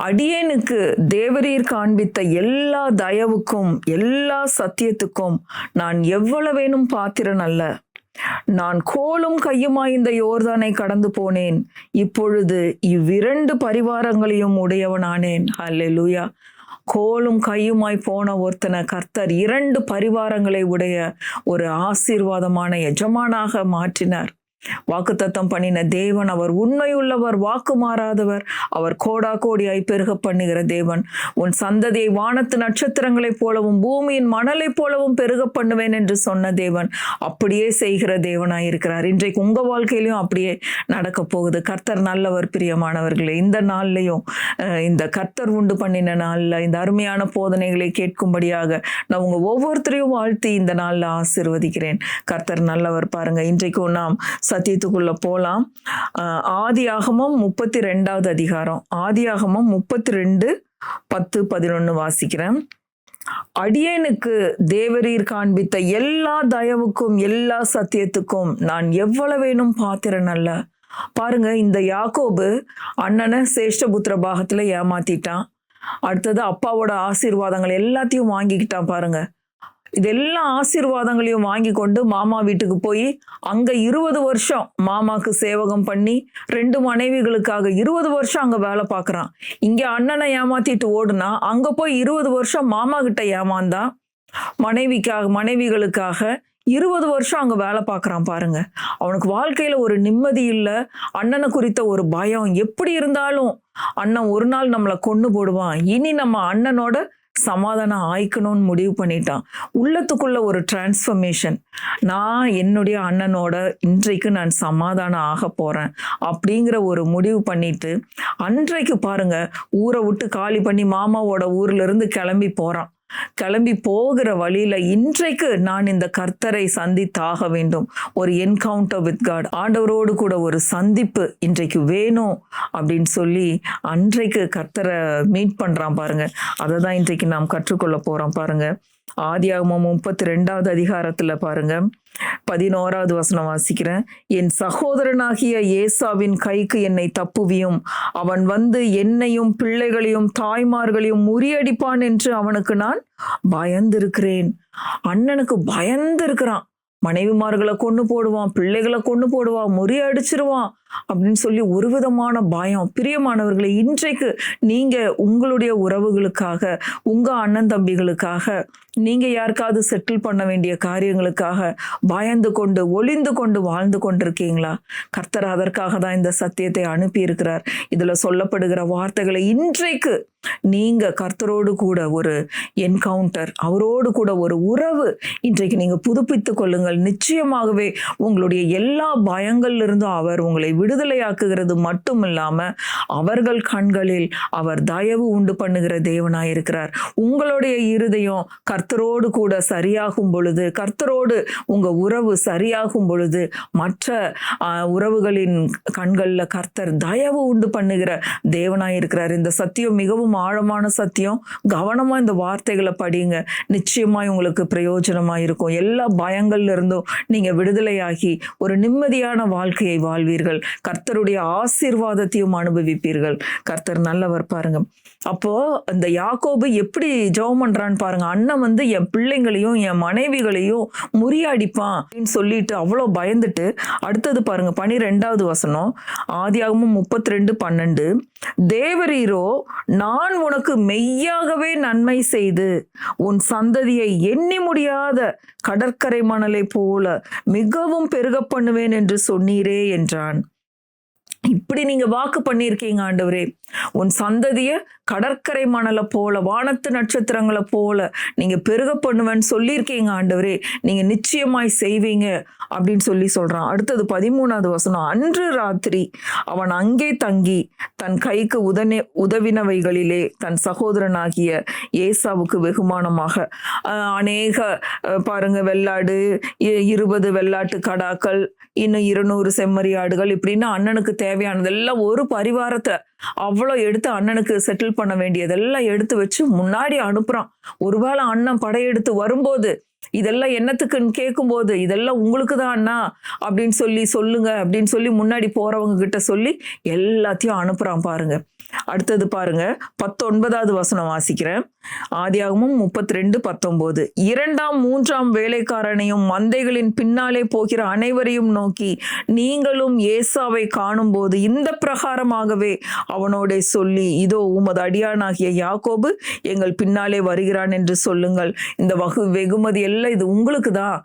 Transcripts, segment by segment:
அடியேனுக்கு தேவரீர் காண்பித்த எல்லா தயவுக்கும் எல்லா சத்தியத்துக்கும் நான் எவ்வளவேனும் பாத்திரன் அல்ல. நான் கோலும் கையுமாய் இந்த யோர்தானை கடந்து போனேன், இப்பொழுது இவ்விரண்டு பரிவாரங்களையும் உடையவனானேன். அல்லேலூயா. கோலும் கையுமாய் போன ஒருத்தனை கர்த்தர் இரண்டு பரிவாரங்களை உடைய ஒரு ஆசீர்வாதமான எஜமானாக மாற்றினார். வாக்குத்தத்தம் பண்ணின தேவன் அவர் உண்மையுள்ளவர், வாக்கு மாறாதவர். அவர் கோடா கோடியாய் பெருக பண்ணுகிற தேவன். உன் சந்ததியை வானத்து நட்சத்திரங்களைப் போலவும் பூமியின் மணலைப் போலவும் பெருக பண்ணுவேன் என்று சொன்ன தேவன் அப்படியே செய்கிற தேவனாயிருக்கிறார். இன்றைக்கு உங்க வாழ்க்கையிலையும் அப்படியே நடக்க போகுது. கர்த்தர் நல்லவர். பிரியமானவர்களே, இந்த நாள்லையும் இந்த கர்த்தர் உண்டு பண்ணின நாள்ல இந்த அருமையான போதனைகளை கேட்கும்படியாக நான் உங்க ஒவ்வொருத்தரையும் வாழ்த்தி இந்த நாள்ல ஆசீர்வதிக்கிறேன். கர்த்தர் நல்லவர். பாருங்க, இன்றைக்கும் நாம் சத்தியத்துக்குள்ள போலாம். ஆதியாகமம் 32வது அதிகாரம், ஆதியாகமம் 32:10-11 வாசிக்கிறேன். அடியேனுக்கு தேவரீர் காண்பித்த எல்லா தயவுக்கும் எல்லா சத்தியத்துக்கும் நான் எவ்வளவேனும் பாத்திரன் அல்ல. பாருங்க, இந்த யாக்கோபு அண்ணனை சேஷ்டபுத்திர பாகத்துல ஏமாத்திட்டான். அடுத்தது அப்பாவோட ஆசீர்வாதங்கள் எல்லாத்தையும் வாங்கிக்கிட்டான். பாருங்க, இதெல்லாம் ஆசீர்வாதங்களையும் வாங்கி கொண்டு மாமா வீட்டுக்கு போய் அங்க 20 வருஷம் மாமாக்கு சேவகம் பண்ணி 2 மனைவிகளுக்காக 20 வருஷம் அங்க வேலை பார்க்கறான். இங்க அண்ணனை ஏமாத்திட்டு ஓடுனா அங்க போய் 20 வருஷம் மாமா கிட்ட ஏமாந்தான். மனைவிகளுக்காக 20 வருஷம் அங்க வேலை பார்க்கறான். பாருங்க, அவனுக்கு வாழ்க்கையில ஒரு நிம்மதி இல்லை. அண்ணனை குறித்த ஒரு பயம். எப்படி இருந்தாலும் அண்ணன் ஒரு நாள் நம்மளை கொன்னு போடுவான். இனி நம்ம அண்ணனோட சமாதானம் ஆயிக்கணும்னு முடிவு பண்ணிட்டான். உள்ளத்துக்குள்ள ஒரு டிரான்ஸ்ஃபர்மேஷன். நான் என்னுடைய அண்ணனோட இன்றைக்கு நான் சமாதானம் ஆக போறேன் அப்படிங்கிற ஒரு முடிவு பண்ணிட்டு அன்றைக்கு பாருங்க ஊரை விட்டு காலி பண்ணி மாமாவோட ஊர்ல இருந்து கிளம்பி போறான். கிளம்பி போகிற வழியில இன்றைக்கு நான் இந்த கர்த்தரை சந்தித்தாக வேண்டும். ஒரு என்கவுண்டர் வித் காட், ஆண்டவரோடு கூட ஒரு சந்திப்பு இன்றைக்கு வேணும் அப்படின்னு சொல்லி அன்றைக்கு கர்த்தரை மீட் பண்றான். பாருங்க, அதை தான் இன்றைக்கு நாம் கற்றுக்கொள்ள போறோம். பாருங்க, ஆதியாகமம் 32வது அதிகாரத்துல பாருங்க 11வது வசனம் வாசிக்கிறேன். என் சகோதரனாகிய ஏசாவின் கைக்கு என்னை தப்புவியும், அவன் வந்து என்னையும் பிள்ளைகளையும் தாய்மார்களையும் முறியடிப்பான் என்று அவனுக்கு நான் பயந்திருக்கிறேன். அண்ணனுக்கு பயந்திருக்கிறான். மனைவிமார்களை கொண்டு போடுவான், பிள்ளைகளை கொண்டு போடுவான், முறியடிச்சிருவான் அப்படின்னு சொல்லி ஒரு விதமான பயம். பிரியமானவர்களை, இன்றைக்கு நீங்க உங்களுடைய உறவுகளுக்காக, உங்க அண்ணன் தம்பிகளுக்காக, நீங்க யாருக்காவது செட்டில் பண்ண வேண்டிய காரியங்களுக்காக பயந்து கொண்டு ஒளிந்து கொண்டு வாழ்ந்து கொண்டிருக்கீங்களா? கர்த்தர் அதற்காக தான் இந்த சத்தியத்தை அனுப்பி இருக்கிறார். இதுல சொல்லப்படுகிற வார்த்தைகளை இன்றைக்கு நீங்க கர்த்தரோடு கூட ஒரு என்கவுண்டர், அவரோடு கூட ஒரு உறவு இன்றைக்கு நீங்க புதுப்பித்துக் கொள்ளுங்கள். நிச்சயமாகவே உங்களுடைய எல்லா பயங்கள்ல இருந்தும் அவர் உங்களை விடுதலையாக்குகிறது மட்டும் இல்லாம அவர்கள் கண்களில் அவர் தயவு உண்டு பண்ணுகிற தேவனாயிருக்கிறார். உங்களுடைய இருதயம் கர்த்தரோடு கூட சரியாகும் பொழுது, கர்த்தரோடு உங்க உறவு சரியாகும் பொழுது மற்ற உறவுகளின் கண்கள்ல கர்த்தர் தயவு உண்டு பண்ணுகிற தேவனாயிருக்கிறார். இந்த சத்தியம் மிகவும் ஆழமான சத்தியம். கவனமா இந்த வார்த்தைகளை படிங்க. நிச்சயமாய் உங்களுக்கு பிரயோஜனமா இருக்கும். எல்லா பயங்கள்ல இருந்தும் நீங்க விடுதலையாகி ஒரு நிம்மதியான வாழ்க்கையை வாழ்வீர்கள். கர்த்தருடைய ஆசீர்வாதத்தையும் அனுபவிப்பீர்கள். கர்த்தர் நல்லவர். பாருங்க, அப்போ இந்த யாக்கோபு எப்படி ஜெபம் பண்றான்னு பாருங்க. அண்ணன் வந்து என் பிள்ளைங்களையும் என் மனைவிகளையும் முறியடிப்பான் அப்படின்னு சொல்லிட்டு அவ்வளோ பயந்துட்டு, அடுத்தது பாருங்க 12வது வசனம், ஆதியாகமம் 32:12, தேவரீரோ நான் உனக்கு மெய்யாகவே நன்மை செய்து உன் சந்ததியை எண்ணி முடியாத கடற்கரை மணலை போல மிகவும் பெருக பண்ணுவேன் என்று சொன்னீரே என்றான். இப்படி நீங்க வாக்கு பண்ணியிருக்கீங்க ஆண்டவரே, உன் சந்ததிய கடற்கரை மணலை போல வானத்து நட்சத்திரங்களை போல நீங்க பெருக பண்ணுவேன்னு சொல்லியிருக்கீங்க ஆண்டவரே, நீங்க நிச்சயமாய் செய்வீங்க அப்படின்னு சொல்றான். அடுத்தது 13வது வசனம், அன்று ராத்திரி அவன் அங்கே தங்கி தன் கைக்கு உதவினவைகளிலே தன் சகோதரனாகிய ஏசாவுக்கு வெகுமானமாக அநேக பாருங்க வெள்ளாடு, 20 வெள்ளாட்டு கடாக்கள், இன்னும் 200 செம்மறி ஆடுகள், இப்படின்னு அண்ணனுக்கு தேவையானதெல்லாம் ஒரு பரிவாரத்தை அவ்வளோ எடுத்து அண்ணனுக்கு செட்டில் பண்ண வேண்டியதெல்லாம் எடுத்து வச்சு முன்னாடி அனுப்புறான். ஒருவேளை அண்ணன் படையெடுத்து வரும்போது இதெல்லாம் என்னத்துக்குன்னு கேட்கும்போது, இதெல்லாம் உங்களுக்கு தான் அண்ணா அப்படின்னு சொல்லுங்க அப்படின்னு சொல்லி முன்னாடி போறவங்க கிட்ட சொல்லி எல்லாத்தையும் அனுப்புறான். பாருங்க, அடுத்தது பாருங்க, 19வது வசனம் வாசிக்கிறேன். ஆதியாகமம் 32:19. 2ஆம் 3ஆம் வேலைக்காரனையும் மந்தைகளின் பின்னாலே போகிற அனைவரையும் நோக்கி, நீங்களும் ஏசாவை காணும்போது இந்த பிரகாரமாகவே அவனோட சொல்லி, இதோ உமது அடியானாகிய யாக்கோபு எங்கள் பின்னாலே வருகிறான் என்று சொல்லுங்கள். இந்த வெகுமதி எல்லாம் இது உங்களுக்கு தான்,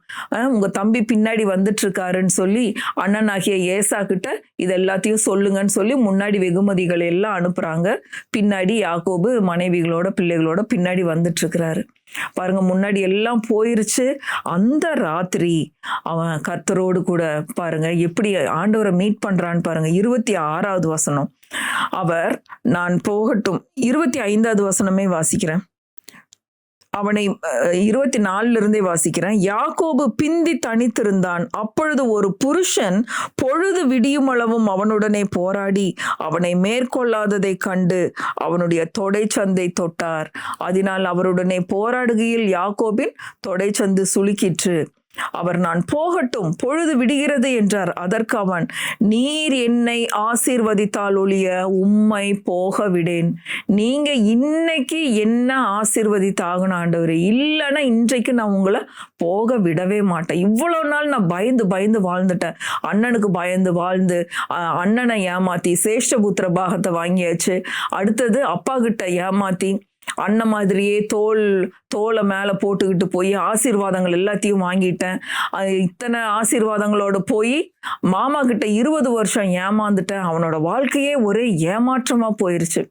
உங்க தம்பி பின்னாடி வந்துட்டு இருக்காருன்னு சொல்லி அண்ணனாகிய ஏசா கிட்ட இது எல்லாத்தையும் சொல்லுங்கன்னு சொல்லி முன்னாடி வெகுமதிகள் எல்லாம் அனுப்புறாங்க. பின்னாடி யாக்கோபு மனைவிகளோட பிள்ளைகளோட பின்னாடி வந்துட்டு இருக்கிறாரு. பாருங்க, முன்னாடி எல்லாம் போயிருச்சு. அந்த ராத்திரி அவன் கர்த்தரோடு கூட பாருங்க எப்படி ஆண்டவரை மீட் பண்றான்னு பாருங்க. 26வது வசனம், அவர் நான் போகட்டும். 25வது வசனமே வாசிக்கிறேன். அவனை 24 வாசிக்கிறேன். யாக்கோபு பிந்தி தனித்திருந்தான். அப்பொழுது ஒரு புருஷன் பொழுது விடியும் அளவும் அவனுடனே போராடி அவனை மேற்கொள்ளாததை கண்டு அவனுடைய தொடைச்சந்தை தொட்டார். அதனால் அவருடனே போராடுகையில் யாக்கோபின் தொடைச்சந்து சுளுக்கிற்று. அவர் நான் போகட்டும், பொழுது விடுகிறது என்றார். அதற்கு அவன், நீர் என்னை ஆசீர்வதித்தால் ஒழிய உம்மை போக விடேன். நீங்க இன்னைக்கு என்ன ஆசீர்வதித்தாகணும் ஆண்டவரே, இல்லைன்னா இன்றைக்கு நான் உங்களை போக விடவே மாட்டேன். இவ்வளவு நாள் நான் பயந்து பயந்து வாழ்ந்துட்டேன். அண்ணனுக்கு பயந்து வாழ்ந்து அண்ணனை ஏமாத்தி சேஷ்டபுத்திர பாகத்தை வாங்கியாச்சு. அடுத்தது அப்பா கிட்ட ஏமாத்தி அண்ணன் மாதிரியே தோலை மேலே போட்டுக்கிட்டு போய் ஆசீர்வாதங்கள் எல்லாத்தையும் வாங்கிட்டேன். இத்தனை ஆசீர்வாதங்களோட போய் மாமா கிட்ட 20 வருஷம் ஏமாந்துட்டேன். அவனோட வாழ்க்கையே ஒரே ஏமாற்றமா போயிருச்சு.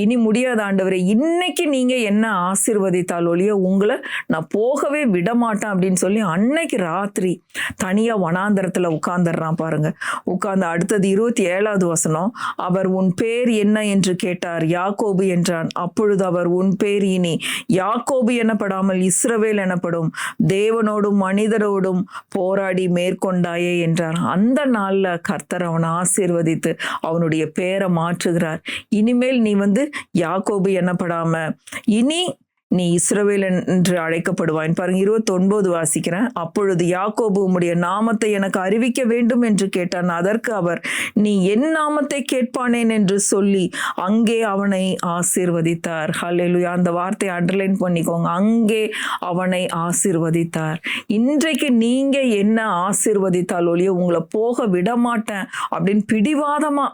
இனி முடியாத ஆண்டவரே, இன்னைக்கு நீங்க என்ன ஆசீர்வதித்தால் ஒழிய உங்களை நான் போகவே விட மாட்டேன் அப்படின்னு சொல்லி அன்னைக்கு ராத்திரி தனியா வனாந்தரத்துல உட்கார்ந்துடுறான் பாருங்க. உட்கார்ந்து அடுத்தது 27வது வசனம், அவர் உன் பேர் என்ன என்று கேட்டார். யாக்கோபு என்றான். அப்பொழுது அவர், உன் பேர் இனி யாக்கோபு எனப்படாமல் இஸ்ரவேல் எனப்படும், தேவனோடும் மனிதரோடும் போராடி மேற்கொண்டாயே என்றார். அந்த நாள்ல கர்த்தர் அவனை ஆசீர்வதித்து அவனுடைய பேரை மாற்றுகிறார். இனிமேல் நீ யாக்கோபு எனப்படாம இனி நீ இஸ்ரவேல் என்று அழைக்கப்படுவாய். பாருங்க, 29 வாசிக்கிறேன். அப்பொழுது யாக்கோபு உம்முடைய நாமத்தை எனக்கு அறிவிக்க வேண்டும் என்று கேட்டான். அதற்கு அவர், நீ என் நாமத்தை கேட்பானேன் என்று சொல்லி அங்கே அவனை ஆசீர்வதித்தார். ஹல்லேலூயா. அந்த வார்த்தையை அண்டர்லைன் பண்ணிக்கோங்க. அங்கே அவனை ஆசீர்வதித்தார். இன்றைக்கு நீங்க என்ன ஆசீர்வதித்தால் ஒழிய உங்களை போக விட மாட்டேன் அப்படின்னு பிடிவாதமா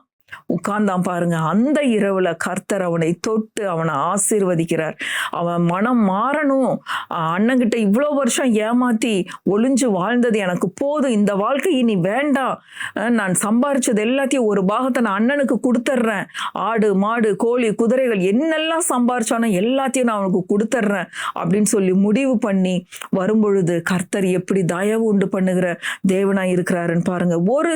உட்கார்ந்தான் பாருங்க. அந்த இரவுல கர்த்தர் அவனை தொட்டு அவனை ஆசீர்வதிக்கிறார். அவன் மனம் மாறணும். அண்ணன்கிட்ட இவ்வளோ வருஷம் ஏமாத்தி ஒளிஞ்சு வாழ்ந்தது எனக்கு போதும், இந்த வாழ்க்கை இனி வேண்டாம், நான் சம்பாரிச்சது எல்லாத்தையும் ஒரு பாகத்தை நான் அண்ணனுக்கு கொடுத்துட்றேன், ஆடு மாடு கோழி குதிரைகள் என்னெல்லாம் சம்பாரிச்சானோ எல்லாத்தையும் நான் அவனுக்கு கொடுத்துட்றேன் அப்படின்னு சொல்லி முடிவு பண்ணி வரும்பொழுது கர்த்தர் எப்படி தயவு உண்டு பண்ணுகிற தேவனாய் இருக்கிறாருன்னு பாருங்க. ஒரு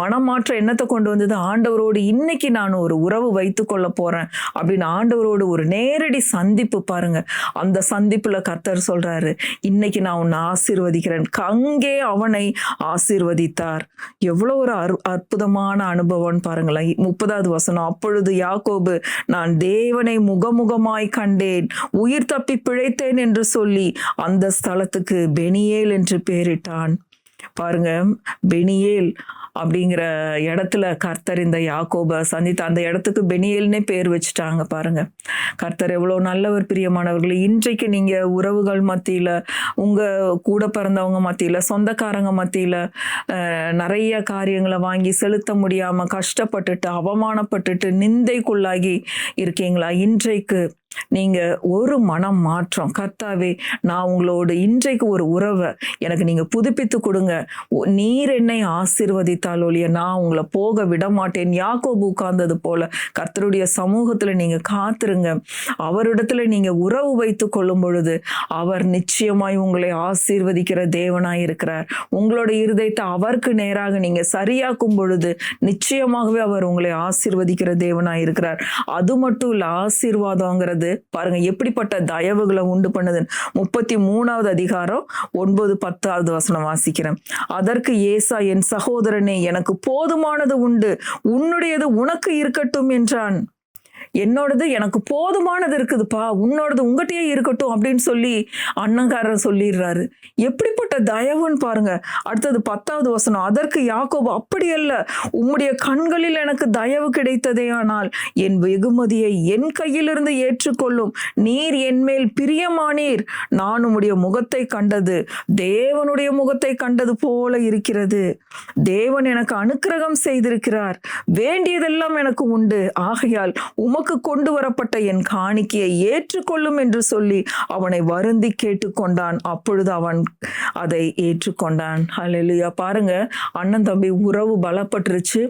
மனமாற்றம் என்னத்தை கொண்டு வந்தது? ஆண்டவரோடு இன்னைக்கு நான் ஒரு உறவு வைத்து கொள்ள போறேன் அப்படின்னு ஆண்டவரோடு ஒரு நேரடி சந்திப்பு பாருங்க. அந்த சந்திப்புல கர்த்தர் சொல்றாரு, இன்னைக்கு நான் உன்னை ஆசீர்வதிக்கிறேன். அங்கே அவனை ஆசீர்வதித்தார். எவ்வளவு ஒரு அற்புதமான அனுபவம் பாருங்களேன். 30வது வசனம், அப்பொழுது யாக்கோபு, நான் தேவனை முகமுகமாய் கண்டேன், உயிர் தப்பி பிழைத்தேன் என்று சொல்லி அந்த ஸ்தலத்துக்கு பெனியேல் என்று பெயரிட்டான். பாருங்க, பெனியேல் அப்படிங்கிற இடத்துல கர்த்தர் இந்த யாக்கோபை சந்தித்த அந்த இடத்துக்கு பெனியேல்னே பேர் வச்சுட்டாங்க பாருங்க. கர்த்தர் எவ்வளோ நல்லவர் பிரியமானவர்கள். இன்றைக்கு நீங்க உறவுகள் மத்தியில, உங்க கூட பிறந்தவங்க மத்தியில, சொந்தக்காரங்க மத்தியில நிறைய காரியங்களை வாங்கி செலுத்த முடியாம கஷ்டப்பட்டுட்டு அவமானப்பட்டுட்டு நிந்தைக்குள்ளாகி இருக்கீங்களா? இன்றைக்கு நீங்க ஒரு மனம் மாற்றம், கர்த்தாவே நான் உங்களோடு இன்றைக்கு ஒரு உறவை எனக்கு நீங்க புதுப்பித்து கொடுங்க, நீர் என்னை ஆசீர்வதித்தால் ஒழிய நான் உங்களை போக விட மாட்டேன். யாக்கோபு உட்கார்ந்தது போல கர்த்தருடைய சமூகத்துல நீங்க காத்துருங்க. அவரிடத்துல நீங்க உறவு வைத்து கொள்ளும் பொழுது அவர் நிச்சயமாய் உங்களை ஆசீர்வதிக்கிற தேவனாய் இருக்கிறார். உங்களோட இருதயத்தை அவருக்கு நேராக நீங்க சரியாக்கும் பொழுது நிச்சயமாகவே அவர் உங்களை ஆசீர்வதிக்கிற தேவனாய் இருக்கிறார். அது மட்டும் இல்ல, ஆசீர்வாதங்கிறது பாருங்க எப்படிப்பட்ட தயவுகளை உண்டு பண்ணுது. 33வது அதிகாரம் 9-10வது வசனம் வாசிக்கிறேன். அதற்கு ஏசா, என் சகோதரனே, எனக்கு போதுமானது உண்டு, உன்னுடையது உனக்கு இருக்கட்டும் என்றான். என்னோடது எனக்கு போதுமானது இருக்குதுப்பா, உன்னோடது உங்ககிட்டயே இருக்கட்டும் அப்படின்னு சொல்லி அண்ணங்காரர் சொல்லிடுறாரு. எப்படிப்பட்ட தயவுன்னு பாருங்க. அடுத்தது 10வது வசனம், அதற்கு யாக்கோபு, அப்படி அல்ல, உம்முடைய கண்களில் எனக்கு தயவு கிடைத்ததே, ஆனால் என் வெகுமதியை என் கையிலிருந்து ஏற்றுக்கொள்ளும். நீர் என்மேல் பிரியமானீர். நான் உம்முடைய முகத்தை கண்டது தேவனுடைய முகத்தை கண்டது போல இருக்கிறது. தேவன் எனக்கு அனுக்கிரகம் செய்திருக்கிறார். வேண்டியதெல்லாம் எனக்கு உண்டு. ஆகையால் உமக்கு கொண்டு வரப்பட்ட என் காணிக்கையை ஏற்றுக்கொள்ளும் என்று சொல்லி அவனை வருந்தி கேட்டுக்கொண்டான். அப்பொழுது அவன் அதை ஏற்றுக்கொண்டான். ஹல்லேலூயா. பாருங்க, அண்ணன் தம்பி உறவு பலப்பட்டுருச்சு.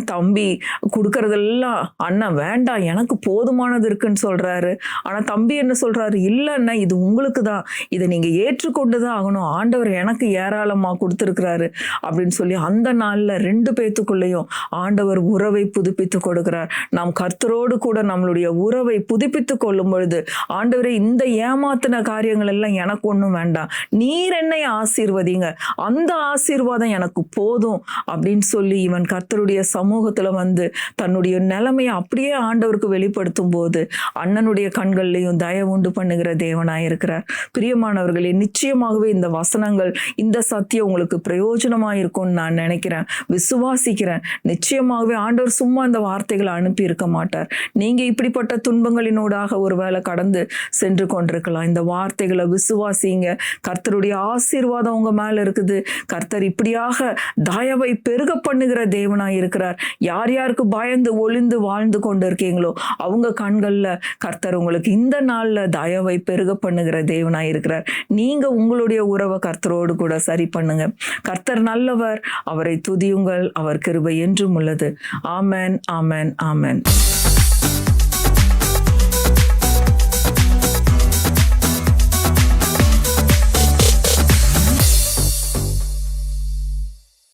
தம்பி கொடுக்கறதெல்லாம் அண்ணன் வேண்டாம், எனக்கு போதுமானது இருக்குன்னு சொல்றாரு. ஆனா தம்பி என்ன சொல்றாரு, இல்லைன்னா இது உங்களுக்கு தான், இதை நீங்க ஏற்றுக்கொண்டுதான் ஆகணும், ஆண்டவர் எனக்கு ஏராளமா கொடுத்துருக்கிறாரு அப்படின்னு சொல்லி அந்த நாள்ல 2 பேத்துக்குள்ளேயும் ஆண்டவர் உறவை புதுப்பித்து கொடுக்கிறார். நாம் கர்த்தரோடு கூட நம்மளுடைய உறவை புதுப்பித்து கொள்ளும் பொழுது, ஆண்டவரே இந்த ஏமாத்தின காரியங்கள் எல்லாம் எனக்கு ஒன்றும் வேண்டாம், நீர் என்னை ஆசீர்வதிங்க, அந்த ஆசீர்வாதம் எனக்கு போதும் அப்படின்னு சொல்லி இவன் கர்த்தருடைய சமூகத்துல வந்து தன்னுடைய நிலைமையை அப்படியே ஆண்டவருக்கு வெளிப்படுத்தும் போது அண்ணனுடைய கண்கள்லையும் தயவு உண்டு பண்ணுகிற தேவனாய் இருக்கிறார். பிரியமானவர்களே, நிச்சயமாகவே இந்த வசனங்கள், இந்த சத்தியம் உங்களுக்கு பிரயோஜனமா இருக்கும்னு நான் நினைக்கிறேன், விசுவாசிக்கிறேன். நிச்சயமாகவே ஆண்டவர் சும்மா இந்த வார்த்தைகளை அனுப்பி இருக்க மாட்டார். நீங்க இப்படிப்பட்ட துன்பங்களினூடாக ஒருவேளை கடந்து சென்று கொண்டிருக்கலாம். இந்த வார்த்தைகளை விசுவாசிங்க. கர்த்தருடைய ஆசீர்வாதம் உங்க மேல இருக்குது. கர்த்தர் இப்படியாக தயவை பெருக பண்ணுகிற தேவனாய் இருக்கிறார். யார் யாருக்கு பயந்து ஒளிந்து வாழ்ந்து கொண்டு இருக்கீங்களோ அவங்க கண்கள்ல கர்த்தர் உங்களுக்கு இந்த நாள்ல தயவை பெருக பண்ணுகிற தேவனாய் இருக்கிறார். நீங்க உங்களுடைய உறவை கர்த்தரோடு கூட சரி பண்ணுங்க. கர்த்தர் நல்லவர், அவரை துதியுங்கள், அவர் கிருபை என்றும் உள்ளது. ஆமென், ஆமென், ஆமென்.